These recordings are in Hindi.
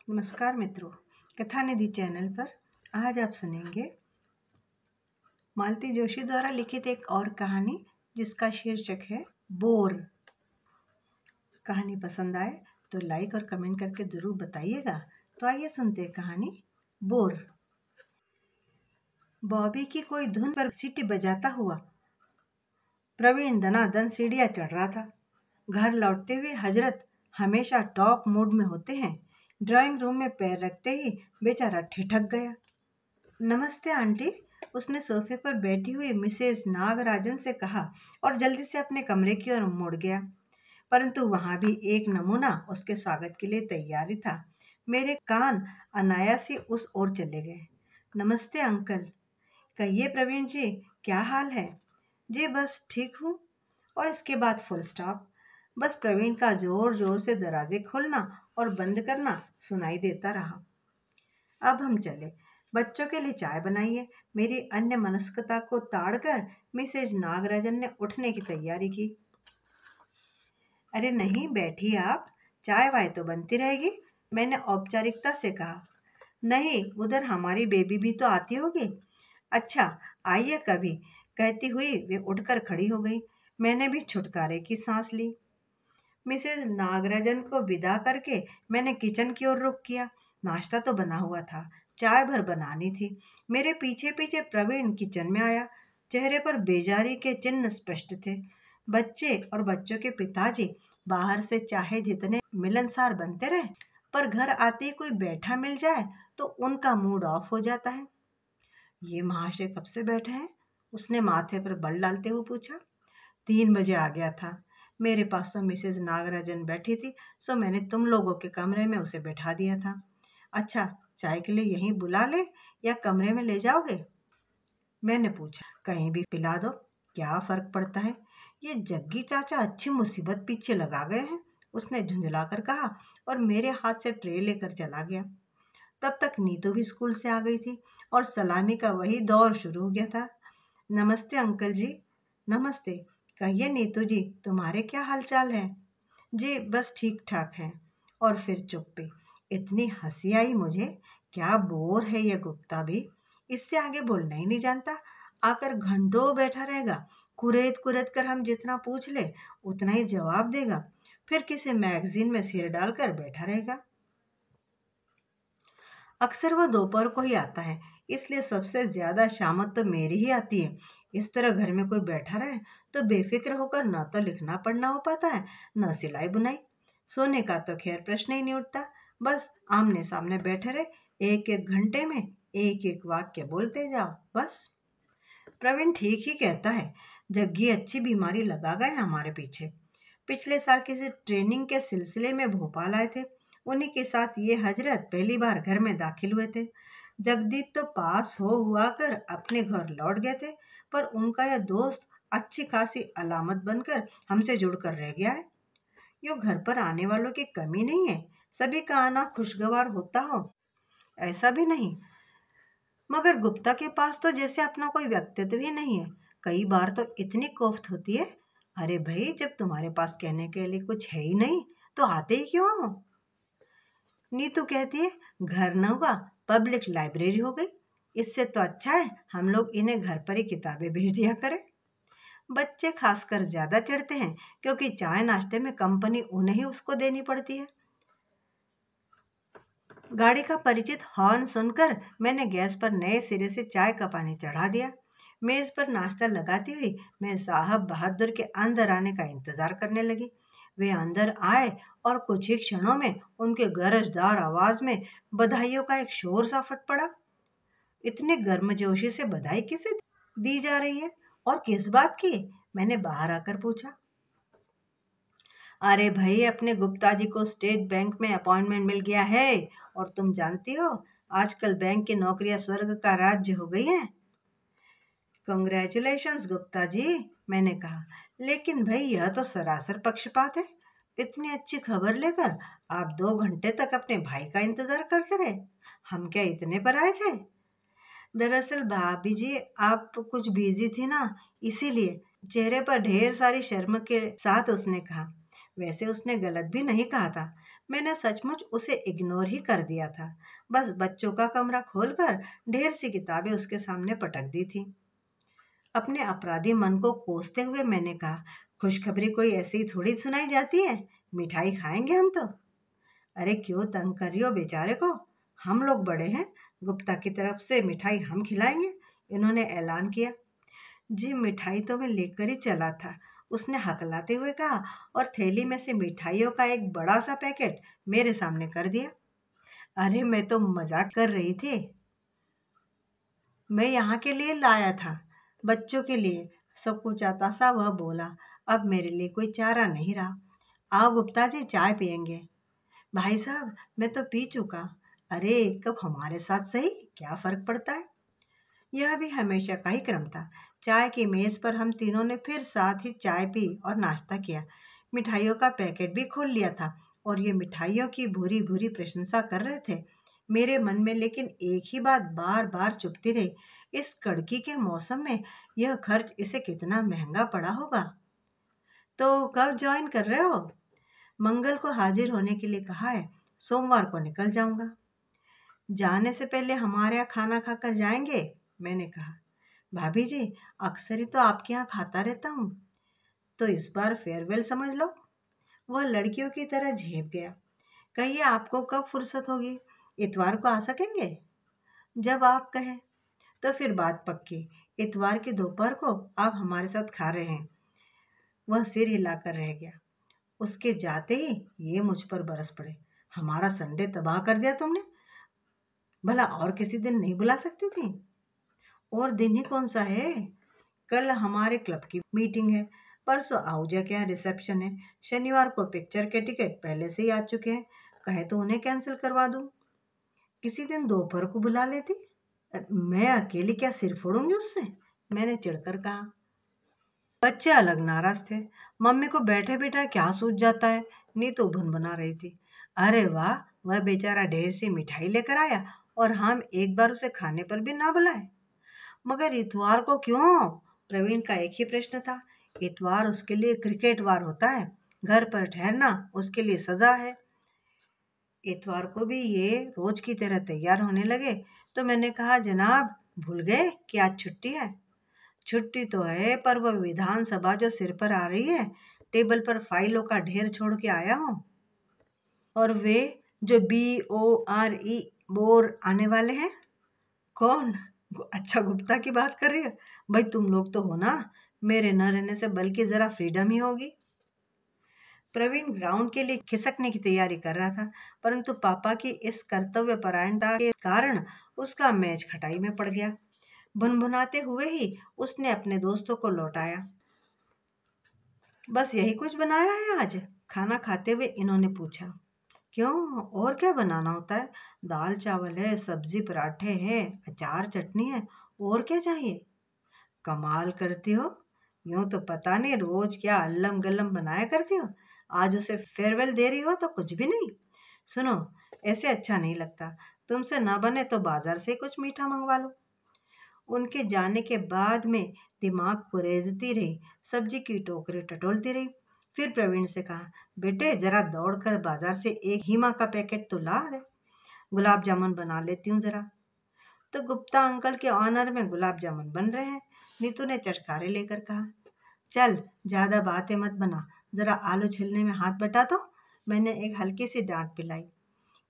नमस्कार मित्रों, कथा निधि चैनल पर आज आप सुनेंगे मालती जोशी द्वारा लिखित एक और कहानी जिसका शीर्षक है बोर। कहानी पसंद आए तो लाइक और कमेंट करके जरूर बताइएगा। तो आइए सुनते हैं कहानी बोर। बॉबी की कोई धुन पर सीटी बजाता हुआ प्रवीण दनादन सीढ़ियां चढ़ रहा था। घर लौटते हुए हजरत हमेशा टॉप मूड में होते हैं। ड्राइंग रूम में पैर रखते ही बेचारा ठिठक गया। नमस्ते आंटी, उसने सोफे पर बैठी हुई मिसेज नागराजन से कहा और जल्दी से अपने कमरे की ओर मुड़ गया। परंतु वहां भी एक नमूना उसके स्वागत के लिए तैयार ही था। मेरे कान अनायास ही उस ओर चले गए। नमस्ते अंकल। कहिए प्रवीण जी, क्या हाल है? जी बस ठीक हूँ। और इसके बाद फुल स्टॉप। बस प्रवीण का जोर जोर से दरवाजे खोलना और बंद करना सुनाई देता रहा। अब हम चले। बच्चों के लिए चाय बनाइए। मेरी अन्य मनस्कता को ताड़कर मिसेज नागराजन ने उठने की तैयारी की। अरे नहीं, बैठिए आप, चाय वाय तो बनती रहेगी, मैंने औपचारिकता से कहा। नहीं, उधर हमारी बेबी भी तो आती होगी। अच्छा, आइए कभी, कहती हुई वे उठकर खड़ी हो गई। मैंने भी छुटकारे की सांस ली। मिसेज नागराजन को विदा करके मैंने किचन की ओर रुख किया। नाश्ता तो बना हुआ था, चाय भर बनानी थी। मेरे पीछे पीछे प्रवीण किचन में आया। चेहरे पर बेजारी के चिन्ह स्पष्ट थे। बच्चे और बच्चों के पिताजी बाहर से चाहे जितने मिलनसार बनते रहे, पर घर आते कोई बैठा मिल जाए तो उनका मूड ऑफ हो जाता है। ये महाशय कब से बैठे हैं? उसने माथे पर बल डालते हुए पूछा। 3 बजे आ गया था। मेरे पास तो मिसेज नागराजन बैठी थी, सो मैंने तुम लोगों के कमरे में उसे बैठा दिया था। अच्छा, चाय के लिए यहीं बुला ले या कमरे में ले जाओगे? मैंने पूछा। कहीं भी पिला दो, क्या फर्क पड़ता है। ये जग्गी चाचा अच्छी मुसीबत पीछे लगा गए हैं, उसने झुंझलाकर कहा और मेरे हाथ से ट्रे लेकर चला गया। तब तक नीतू भी स्कूल से आ गई थी और सलामी का वही दौर शुरू हो गया था। नमस्ते अंकल जी। नमस्ते। कहिए नीतू जी, तुम्हारे क्या हालचाल है? जी बस ठीक ठाक है। और फिर चुप्पी। इतनी हंसी आई मुझे। क्या बोर है ये गुप्ता भी, इससे आगे बोलना ही नहीं जानता। आकर घंटों बैठा रहेगा। कुरेद कुरेद कर हम जितना पूछ ले उतना ही जवाब देगा। फिर किसी मैगजीन में सिर डालकर बैठा रहेगा। अक्सर वह दोपहर को ही आता है, इसलिए सबसे ज्यादा शामत तो मेरी ही आती है। इस तरह घर में कोई बैठा रहे तो बेफिक्र होकर न तो लिखना पढ़ना हो पाता है, न सिलाई बुनाई। सोने का तो खैर प्रश्न ही नहीं उठता। बस आमने सामने बैठे रहे, एक एक घंटे में एक एक वाक्य बोलते जाओ बस। प्रवीण ठीक ही कहता है। जग्गी अच्छी बीमारी लगा गए हमारे पीछे। पिछले साल किसी ट्रेनिंग के सिलसिले में भोपाल आए थे। उन्हीं के साथ ये हजरत पहली बार घर में दाखिल हुए थे। जगदीप तो पास हो हुआ कर अपने घर लौट गए थे, पर उनका यह दोस्त अच्छी खासी अलामत बनकर हमसे जुड़कर रह गया है। यो घर पर आने वालों की कमी नहीं है, सभी का आना खुशगवार होता हो ऐसा भी नहीं। मगर गुप्ता के पास तो जैसे अपना कोई व्यक्तित्व ही नहीं है। कई बार तो इतनी कोफ्त होती है। अरे भाई, जब तुम्हारे पास कहने के लिए कुछ है ही नहीं तो आते ही क्यों हो? नीतू कहती है घर न हुआ पब्लिक लाइब्रेरी हो गई। इससे तो अच्छा है हम लोग इन्हें घर पर ही किताबें भेज दिया करें। बच्चे खासकर ज्यादा चिढ़ते हैं क्योंकि चाय नाश्ते में कंपनी उन्हें ही उसको देनी पड़ती है। गाड़ी का परिचित हॉर्न सुनकर मैंने गैस पर नए सिरे से चाय का पानी चढ़ा दिया। मेज पर नाश्ता लगाती हुई मैं साहब बहादुर के अंदर आने का इंतजार करने लगी। वे अंदर आए और कुछ ही क्षणों में उनके गरजदार आवाज में बधाइयों का एक शोर सा फट पड़ा। इतनी गर्मजोशी से बधाई किसे दी जा रही है और किस बात की? मैंने बाहर आकर पूछा। अरे भाई, अपने गुप्ता जी को स्टेट बैंक में अपॉइंटमेंट मिल गया है और तुम जानती हो आजकल बैंक की नौकरियां स्वर्ग का राज्य हो गई हैं। कंग्रेचुलेशंस गुप्ता जी, मैंने कहा। लेकिन भाई, यह तो सरासर पक्षपात है। इतनी अच्छी खबर लेकर आप 2 घंटे तक अपने भाई का इंतजार करते रहे। हम क्या इतने पर आए थे? दरअसल भाभी जी, आप कुछ बिजी थी ना, इसीलिए। चेहरे पर ढेर सारी शर्म के साथ उसने कहा। वैसे उसने गलत भी नहीं कहा था। मैंने सचमुच उसे इग्नोर ही कर दिया था। बस बच्चों का कमरा खोलकर ढेर सी किताबें उसके सामने पटक दी थी। अपने अपराधी मन को कोसते हुए मैंने कहा, खुशखबरी कोई ऐसे ही थोड़ी सुनाई जाती है। मिठाई खाएंगे हम तो। अरे क्यों तंग कर रही हो बेचारे को? हम लोग बड़े हैं, गुप्ता की तरफ से मिठाई हम खिलाएंगे, इन्होंने ऐलान किया। जी मिठाई तो मैं लेकर ही चला था, उसने हकलाते हुए कहा और थैली में से मिठाइयों का एक बड़ा सा पैकेट मेरे सामने कर दिया। अरे मैं तो मजाक कर रही थी, मैं यहाँ के लिए लाया था, बच्चों के लिए, सब कुछ आता सा वह बोला। अब मेरे लिए कोई चारा नहीं रहा। आओ गुप्ता जी चाय पियेंगे। भाई साहब मैं तो पी चुका। अरे एक कप हमारे साथ सही, क्या फर्क पड़ता है। यह भी हमेशा का ही क्रम था। चाय की मेज पर हम तीनों ने फिर साथ ही चाय पी और नाश्ता किया। मिठाइयों का पैकेट भी खोल लिया था और ये मिठाइयों की भूरी भूरी प्रशंसा कर रहे थे। मेरे मन में लेकिन एक ही बात बार बार चुभती रही, इस कड़की के मौसम में यह खर्च इसे कितना महंगा पड़ा होगा। तो कब ज्वाइन कर रहे हो? मंगल को हाजिर होने के लिए कहा है, सोमवार को निकल जाऊंगा। जाने से पहले हमारे यहाँ खाना खाकर जाएंगे, मैंने कहा। भाभी जी अक्सर ही तो आपके यहाँ खाता रहता हूँ, तो इस बार फेयरवेल समझ लो। वह लड़कियों की तरह झेप गया। कहिए आपको कब फुर्सत होगी, इतवार को आ सकेंगे? जब आप कहें। तो फिर बात पक्की, इतवार की दोपहर को आप हमारे साथ खा रहे हैं। वह सिर हिलाकर रह गया। उसके जाते ही ये मुझ पर बरस पड़े। हमारा संडे तबाह कर दिया तुमने। भला और किसी दिन नहीं बुला सकती थी? और दिन ही कौन सा है? कल हमारे क्लब की मीटिंग है, परसों आहूजा के यहाँ रिसेप्शन है, शनिवार को पिक्चर के टिकट पहले से ही आ चुके हैं। कहे तो उन्हें कैंसिल करवा दूं। किसी दिन दोपहर को बुला लेती। मैं अकेली क्या सिर फोड़ूंगी उससे, मैंने चिढ़कर कहा। बच्चे अलग नाराज थे। मम्मी को बैठे बैठा क्या सूझ जाता है, नीतू भुनभुना रही थी। अरे वाह, वह बेचारा ढेर सी मिठाई लेकर आया और हम एक बार उसे खाने पर भी ना बुलाए। मगर इतवार को क्यों? प्रवीण का एक ही प्रश्न था। इतवार उसके लिए क्रिकेट वार होता है, घर पर ठहरना उसके लिए सजा है। इतवार को भी ये रोज की तरह तैयार होने लगे तो मैंने कहा, जनाब भूल गए कि आज छुट्टी है। छुट्टी तो है, पर वह विधानसभा जो सिर पर आ रही है, टेबल पर फाइलों का ढेर छोड़ के आया हूँ। और वे जो BORE बोर आने वाले हैं। कौन? अच्छा गुप्ता की बात कर रही है। भाई तुम लोग तो हो ना, मेरे न रहने से बल्कि जरा फ्रीडम ही होगी। प्रवीण ग्राउंड के लिए खिसकने की तैयारी कर रहा था, परंतु पापा की इस कर्तव्य परायणता के कारण उसका मैच खटाई में पड़ गया। भुनभुनाते हुए ही उसने अपने दोस्तों को लौटाया। बस यही कुछ बनाया है आज? खाना खाते हुए इन्होंने पूछा। क्यों, और क्या बनाना होता है? दाल चावल है, सब्जी पराठे हैं, अचार चटनी है, और क्या चाहिए? कमाल करती हो, यूं तो पता नहीं रोज क्या अल्लम गल्लम बनाया करती हो, आज उसे फेयरवेल दे रही हो तो कुछ भी नहीं। सुनो, ऐसे अच्छा नहीं लगता, तुमसे ना बने तो बाजार से कुछ मीठा मंगवा लो। उनके जाने के बाद में दिमाग कुरेदती रही, सब्जी की टोकरी टटोलती रही। फिर प्रवीण से कहा, बेटे जरा दौड़कर बाजार से एक हीमा का पैकेट तो ला दे, गुलाब जामुन बना लेती हूँ जरा। तो गुप्ता अंकल के ऑनर में गुलाब जामुन बन रहे हैं। नीतू ने चटकारे लेकर कहा, चल ज्यादा बातें मत बना, जरा आलू छिलने में हाथ बटा। तो मैंने एक हल्की सी डांट पिलाई।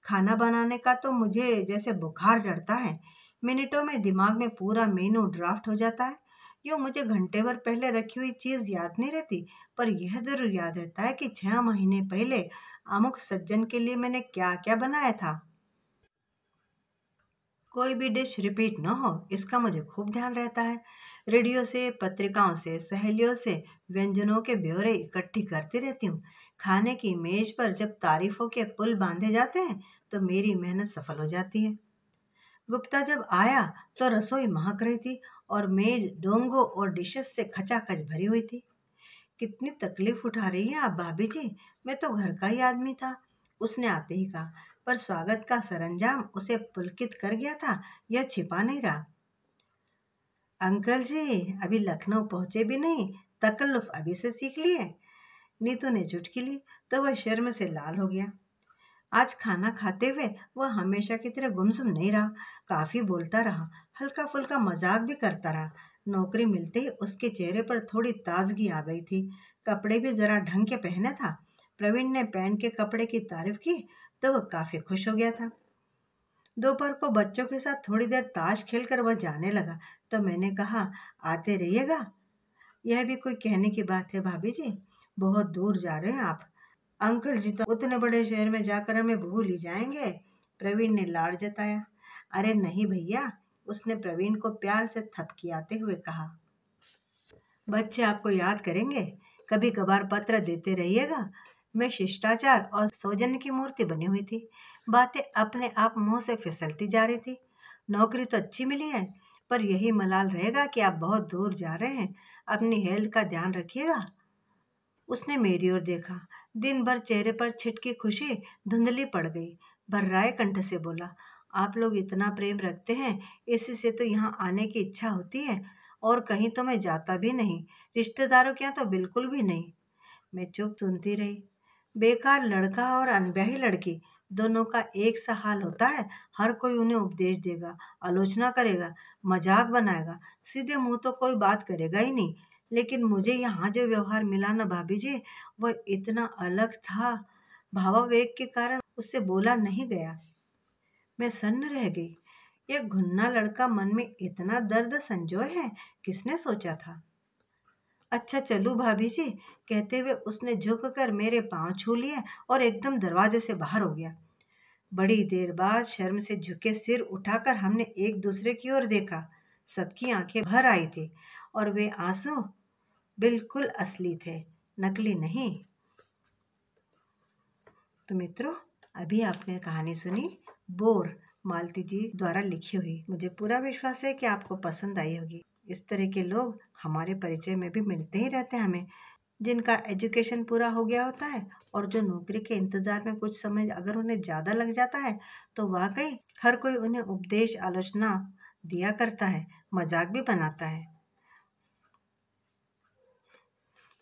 खाना बनाने का तो मुझे जैसे बुखार चढ़ता है, मिनटों में दिमाग में पूरा मेनू ड्राफ्ट हो जाता है। यूँ मुझे घंटे भर पहले रखी हुई चीज याद नहीं रहती, पर यह जरूर याद रहता है कि 6 महीने पहले अमुक सज्जन के लिए मैंने क्या क्या बनाया था। कोई भी डिश रिपीट न हो, इसका मुझे खूब ध्यान रहता है। रेडियो से, पत्रिकाओं से, सहेलियों से व्यंजनों के ब्यौरे इकट्ठी करती रहती हूँ। खाने की मेज पर जब तारीफों के पुल बांधे जाते हैं तो मेरी मेहनत सफल हो जाती है। गुप्ता जब आया तो रसोई महक रही थी और मेज डोंगों और डिशेस से खचाखच भरी हुई थी। कितनी तकलीफ उठा रही हैं आप भाभी जी, मैं तो घर का ही आदमी था, उसने आते ही कहा। पर स्वागत का सरंजाम उसे पुलकित कर गया था, यह छिपा नहीं रहा। अंकल जी अभी लखनऊ पहुंचे भी नहीं, तकल्लुफ अभी से सीख लिए। नीतू ने चुटकी ली तो वह शर्म से लाल हो गया। आज खाना खाते हुए वह हमेशा की तरह गुमसुम नहीं रहा, काफी बोलता रहा, हल्का फुल्का मजाक भी करता रहा। नौकरी मिलते ही उसके चेहरे पर थोड़ी ताजगी आ गई थी। कपड़े भी जरा ढंग के पहना था। प्रवीण ने पैंट के कपड़े की तारीफ की तो वह काफी खुश हो गया था। दोपहर को बच्चों के साथ थोड़ी देर ताश खेलकर वह जाने लगा तो मैंने कहा, आते रहिएगा। यह भी कोई कहने की बात है भाभी जी, बहुत दूर जा रहे हैं आप। अंकल जी तो उतने बड़े शहर में जाकर हमें भूल ही जाएंगे। प्रवीण ने लाड़ जताया। अरे नहीं भैया, उसने प्रवीण को प्यार से थपकियाते हुए कहा। बच्चे आपको याद करेंगे, कभी कभार पत्र देते रहिएगा। मैं शिष्टाचार और सौजन्य की मूर्ति बनी हुई थी। बातें अपने आप मुंह से फिसलती जा रही थी। नौकरी तो अच्छी मिली है, पर यही मलाल रहेगा कि आप बहुत दूर जा रहे हैं। अपनी हेल्थ का ध्यान रखिएगा। उसने मेरी ओर देखा। दिन भर चेहरे पर छिटकी खुशी धुंधली पड़ गई। भर्राए कंठ से बोला, आप लोग इतना प्रेम रखते हैं, इसी से तो यहाँ आने की इच्छा होती है, और कहीं तो मैं जाता भी नहीं। रिश्तेदारों के यहाँ तो बिल्कुल भी नहीं। मैं चुप सुनती रही। बेकार लड़का और अनब्याही लड़की दोनों का एक सा हाल होता है। हर कोई उन्हें उपदेश देगा, आलोचना करेगा, मजाक बनाएगा, सीधे मुंह तो कोई बात करेगा ही नहीं। लेकिन मुझे यहाँ जो व्यवहार मिला ना भाभी जी, वह इतना अलग था। भावावेग के कारण उससे बोला नहीं गया। मैं सन्न रह गई। एक घुन्ना लड़का मन में इतना दर्द संजोए है, किसने सोचा था। अच्छा चलू भाभी जी, कहते हुए उसने झुककर मेरे पांव छू लिए और एकदम दरवाजे से बाहर हो गया। बड़ी देर बाद शर्म से झुके सिर उठाकर हमने एक दूसरे की ओर देखा। सबकी आंखें भर आई थी और वे आंसू बिल्कुल असली थे, नकली नहीं। तो मित्रों, अभी आपने कहानी सुनी बोर, मालती जी द्वारा लिखी हुई। मुझे पूरा विश्वास है कि आपको पसंद आई होगी। इस तरह के लोग हमारे परिचय में भी मिलते ही रहते हैं हमें, जिनका एजुकेशन पूरा हो गया होता है और जो नौकरी के इंतजार में कुछ समय अगर उन्हें ज़्यादा लग जाता है तो वाकई हर कोई उन्हें उपदेश आलोचना दिया करता है, मजाक भी बनाता है।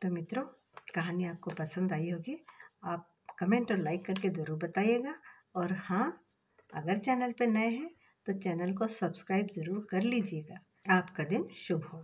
तो मित्रों, कहानी आपको पसंद आई होगी। आप कमेंट और लाइक करके ज़रूर बताइएगा। और हाँ, अगर चैनल पर नए हैं तो चैनल को सब्सक्राइब ज़रूर कर लीजिएगा। आपका दिन शुभ हो।